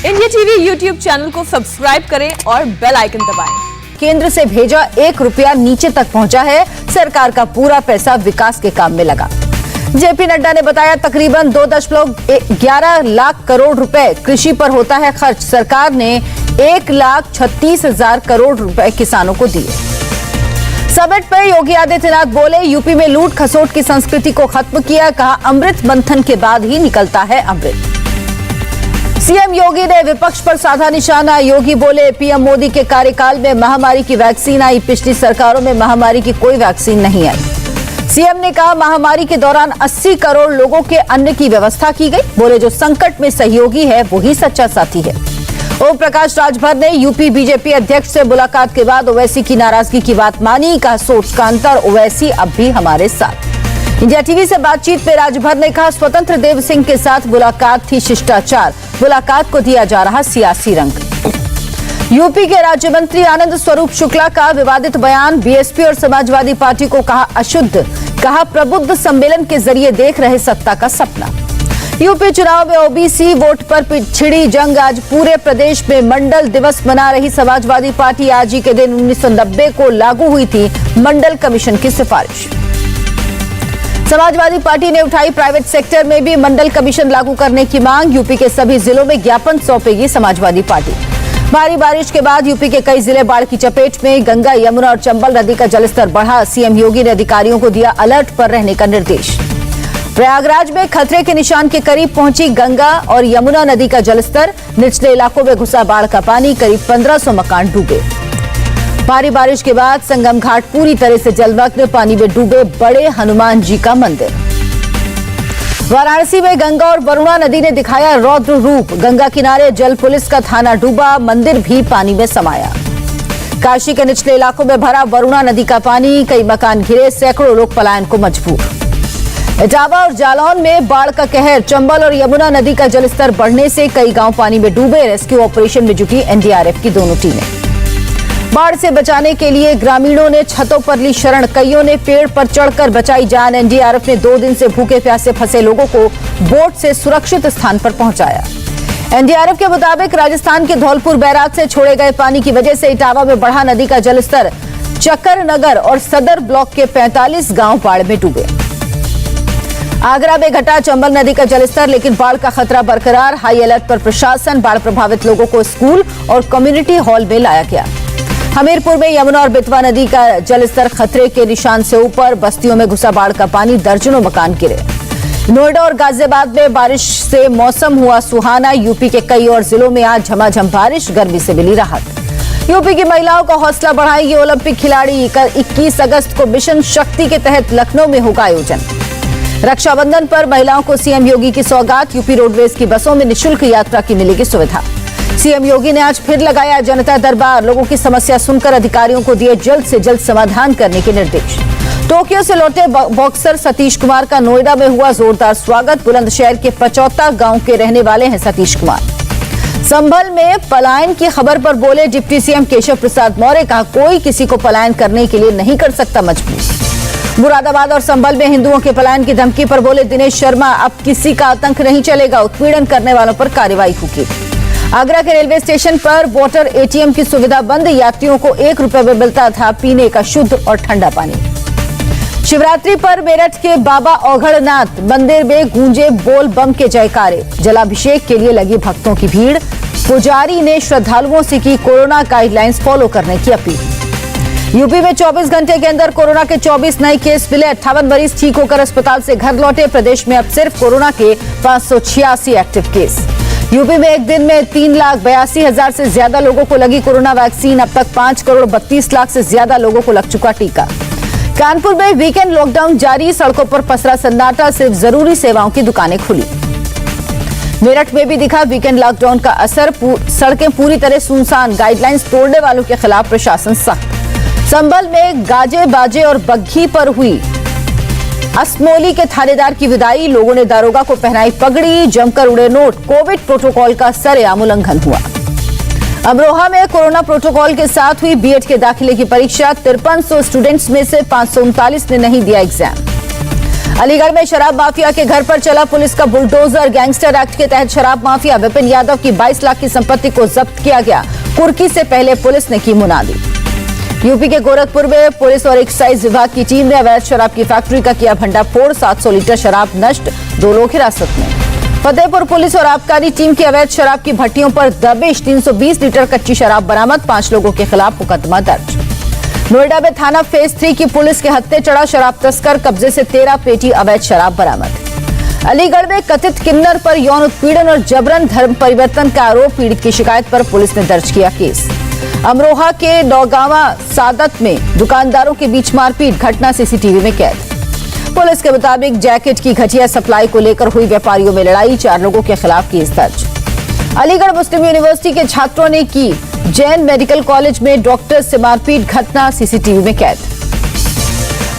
India TV YouTube channel को subscribe करें और बेल आइकन दबाएं। केंद्र से भेजा 1 रुपया नीचे तक पहुंचा है। सरकार का पूरा पैसा विकास के काम में लगा। जेपी नड्डा ने बताया तकरीबन 2.11 लाख करोड़ रुपए कृषि पर होता है खर्च। सरकार ने 1,36,000 करोड़ रुपए किसानों को दिए। समिट पर योगी आदित्यनाथ बोले यूपी में लूट खसोट की संस्कृति को खत्म किया। कहा अमृत मंथन के बाद ही निकलता है अमृत। सीएम योगी ने विपक्ष पर साधा निशाना। योगी बोले पीएम मोदी के कार्यकाल में महामारी की वैक्सीन आई, पिछली सरकारों में महामारी की कोई वैक्सीन नहीं आई। सीएम ने कहा महामारी के दौरान 80 करोड़ लोगों के अन्न की व्यवस्था की गई। बोले जो संकट में सहयोगी है वही सच्चा साथी है। ओम प्रकाश राजभर ने यूपी बीजेपी अध्यक्ष से मुलाकात के बाद ओवैसी की नाराजगी की बात मानी। कहा सोच का अंतर, ओवैसी अब भी हमारे साथ। इंडिया टीवी से बातचीत में राजभर ने कहा स्वतंत्र देव सिंह के साथ मुलाकात थी शिष्टाचार, मुलाकात को दिया जा रहा सियासी रंग। यूपी के राज्य मंत्री आनंद स्वरूप शुक्ला का विवादित बयान। बीएसपी और समाजवादी पार्टी को कहा अशुद्ध। कहा प्रबुद्ध सम्मेलन के जरिए देख रहे सत्ता का सपना। यूपी चुनाव में ओबीसी वोट पर छिड़ी जंग। आज पूरे प्रदेश में मंडल दिवस मना रही समाजवादी पार्टी। आज ही के दिन 1990 को लागू हुई थी मंडल कमीशन की सिफारिश। समाजवादी पार्टी ने उठाई प्राइवेट सेक्टर में भी मंडल कमीशन लागू करने की मांग। यूपी के सभी जिलों में ज्ञापन सौंपेगी समाजवादी पार्टी। भारी बारिश के बाद यूपी के कई जिले बाढ़ की चपेट में। गंगा, यमुना और चंबल नदी का जलस्तर बढ़ा। सीएम योगी ने अधिकारियों को दिया अलर्ट पर रहने का निर्देश। प्रयागराज में खतरे के निशान के करीब पहुंची गंगा और यमुना नदी का जलस्तर। निचले इलाकों में घुसा बाढ़ का पानी। करीब 1500 मकान डूबे। भारी बारिश के बाद संगम घाट पूरी तरह से जलमग्न। पानी में डूबे बड़े हनुमान जी का मंदिर। वाराणसी में गंगा और वरुणा नदी ने दिखाया रौद्र रूप। गंगा किनारे जल पुलिस का थाना डूबा, मंदिर भी पानी में समाया। काशी के निचले इलाकों में भरा वरुणा नदी का पानी। कई मकान घिरे, सैकड़ों लोग पलायन को मजबूर। इटावा और जालौन में बाढ़ का कहर। चंबल और यमुना नदी का जलस्तर बढ़ने से कई गांव पानी में डूबे। रेस्क्यू ऑपरेशन में जुटी एनडीआरएफ की दोनों टीमें। बाढ़ से बचाने के लिए ग्रामीणों ने छतों पर ली शरण। कईयों ने पेड़ पर चढ़कर बचाई जान। एनडीआरएफ ने 2 दिन से भूखे प्यासे फंसे लोगों को बोट से सुरक्षित स्थान पर पहुंचाया। एनडीआरएफ के मुताबिक राजस्थान के धौलपुर बैराज से छोड़े गए पानी की वजह से इटावा में बढ़ा नदी का जलस्तर। चक्कर नगर और सदर ब्लॉक के 45 गांव बाढ़ में डूबे। आगरा में घटा चंबल नदी का जलस्तर, लेकिन बाढ़ का खतरा बरकरार। हाई अलर्ट पर प्रशासन। बाढ़ प्रभावित लोगों को स्कूल और कम्युनिटी हॉल में लाया गया। हमीरपुर में यमुना और बेतवा नदी का जलस्तर खतरे के निशान से ऊपर। बस्तियों में घुसा बाढ़ का पानी। दर्जनों मकान गिरे। नोएडा और गाजियाबाद में बारिश से मौसम हुआ सुहाना। यूपी के कई और जिलों में आज झमाझम बारिश, गर्मी से मिली राहत। यूपी की महिलाओं का हौसला बढ़ाएंगे ओलंपिक खिलाड़ी। कल 21 अगस्त को मिशन शक्ति के तहत लखनऊ में होगा आयोजन। रक्षाबंधन पर महिलाओं को सीएम योगी की सौगात। यूपी रोडवेज की बसों में निःशुल्क यात्रा की मिलेगी सुविधा। सीएम योगी ने आज फिर लगाया जनता दरबार। लोगों की समस्या सुनकर अधिकारियों को दिए जल्द से जल्द समाधान करने के निर्देश। टोक्यो से लौटे बॉक्सर सतीश कुमार का नोएडा में हुआ जोरदार स्वागत। बुलंदशहर के पचौता गांव के रहने वाले हैं सतीश कुमार। संभल में पलायन की खबर पर बोले डिप्टी सीएम केशव प्रसाद मौर्य। कहा कोई किसी को पलायन करने के लिए नहीं कर सकता मजबूर। मुरादाबाद और संभल में हिंदुओं के पलायन की धमकी पर बोले दिनेश शर्मा अब किसी का आतंक नहीं चलेगा। उत्पीड़न करने वालों पर कार्रवाई होगी। आगरा के रेलवे स्टेशन पर वाटर एटीएम की सुविधा बंद। यात्रियों को 1 रुपए में मिलता था पीने का शुद्ध और ठंडा पानी। शिवरात्रि पर मेरठ के बाबा औघड़नाथ मंदिर में गूंजे बोल बम के जयकारे। जलाभिषेक के लिए लगी भक्तों की भीड़। पुजारी ने श्रद्धालुओं से की कोरोना गाइडलाइंस फॉलो करने की अपील। यूपी में 24 घंटे के अंदर कोरोना के 24 नए केस मिले। 58 मरीज ठीक होकर अस्पताल से घर लौटे। प्रदेश में अब सिर्फ कोरोना के 586 एक्टिव केस। यूपी में एक दिन में 3,82,000 से ज्यादा लोगों को लगी कोरोना वैक्सीन। अब तक 5,32,00,000 से ज्यादा लोगों को लग चुका टीका। कानपुर में वीकेंड लॉकडाउन जारी। सड़कों पर पसरा सन्नाटा। सिर्फ जरूरी सेवाओं की दुकानें खुली। मेरठ में भी दिखा वीकेंड लॉकडाउन का असर। सड़कें पूरी तरह सुनसान। गाइडलाइंस तोड़ने वालों के खिलाफ प्रशासन सख्त। संभल में गाजे बाजे और बग्घी पर हुई असमोली के थानेदार की विदाई। लोगों ने दारोगा को पहनाई पगड़ी। जमकर उड़े नोट। कोविड प्रोटोकॉल का सरेआम उल्लंघन हुआ। अमरोहा में कोरोना प्रोटोकॉल के साथ हुई बीएड के दाखिले की परीक्षा। 5300 स्टूडेंट्स में से 539 ने नहीं दिया एग्जाम। अलीगढ़ में शराब माफिया के घर पर चला पुलिस का बुलडोजर। गैंगस्टर एक्ट के तहत शराब माफिया विपिन यादव की 22 लाख की संपत्ति को जब्त किया गया। कुर्की से पहले पुलिस ने की मुनादी। यूपी के गोरखपुर में पुलिस और एक्साइज विभाग की टीम ने अवैध शराब की फैक्ट्री का किया भंडाफोड़। 700 लीटर शराब नष्ट, 2 लोग हिरासत में। फतेहपुर पुलिस और आबकारी टीम की अवैध शराब की भट्टियों पर दबिश। 320 लीटर कच्ची शराब बरामद, 5 लोगों के खिलाफ मुकदमा दर्ज। नोएडा में थाना फेज 3 की पुलिस के हत्थे चढ़ा शराब तस्कर, कब्जे से 13 पेटी अवैध शराब बरामद। अलीगढ़ में कथित किन्नर पर यौन उत्पीड़न और जबरन धर्म परिवर्तन का आरोप, पीड़ित की शिकायत पर पुलिस ने दर्ज किया केस। अमरोहा के नौगावा सादत में दुकानदारों के बीच मारपीट, घटना सीसीटीवी में कैद। पुलिस के मुताबिक जैकेट की घटिया सप्लाई को लेकर हुई व्यापारियों में लड़ाई, 4 लोगों के खिलाफ केस दर्ज। अलीगढ़ मुस्लिम यूनिवर्सिटी के छात्रों ने की जैन मेडिकल कॉलेज में डॉक्टर से मारपीट, घटना सीसीटीवी में कैद।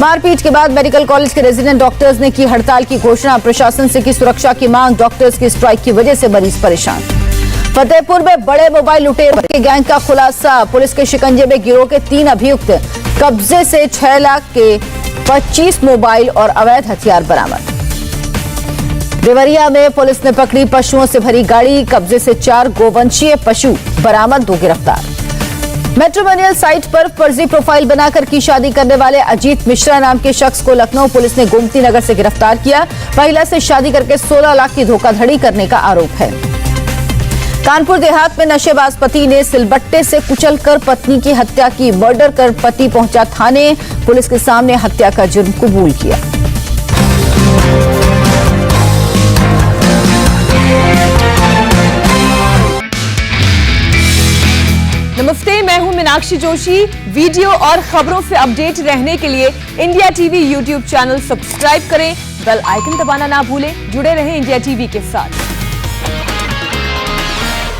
मारपीट के बाद मेडिकल कॉलेज के रेजिडेंट डॉक्टर्स ने की हड़ताल की घोषणा, प्रशासन से की सुरक्षा की मांग, डॉक्टर्स की स्ट्राइक की वजह से मरीज परेशान। फतेहपुर में बड़े मोबाइल लुटेरों के गैंग का खुलासा, पुलिस के शिकंजे में गिरोह के 3 अभियुक्त, कब्जे से 6 लाख के 25 मोबाइल और अवैध हथियार बरामद। देवरिया में पुलिस ने पकड़ी पशुओं से भरी गाड़ी, कब्जे से 4 गोवंशीय पशु बरामद, 2 गिरफ्तार। मैट्रिमोनियल साइट पर फर्जी प्रोफाइल बनाकर की शादी करने वाले अजीत मिश्रा नाम के शख्स को लखनऊ पुलिस ने गोमती नगर से गिरफ्तार किया। महिला से शादी करके 16 लाख की धोखाधड़ी करने का आरोप है। कानपुर देहात में नशेबाज पति ने सिलबट्टे से कुचलकर पत्नी की हत्या की। मर्डर कर पति पहुंचा थाने, पुलिस के सामने हत्या का जुर्म कबूल किया। नमस्ते, मैं हूं मीनाक्षी जोशी। वीडियो और खबरों से अपडेट रहने के लिए India TV YouTube channel subscribe करें, बेल आइकन दबाना ना भूलें। जुड़े रहें इंडिया टीवी के साथ।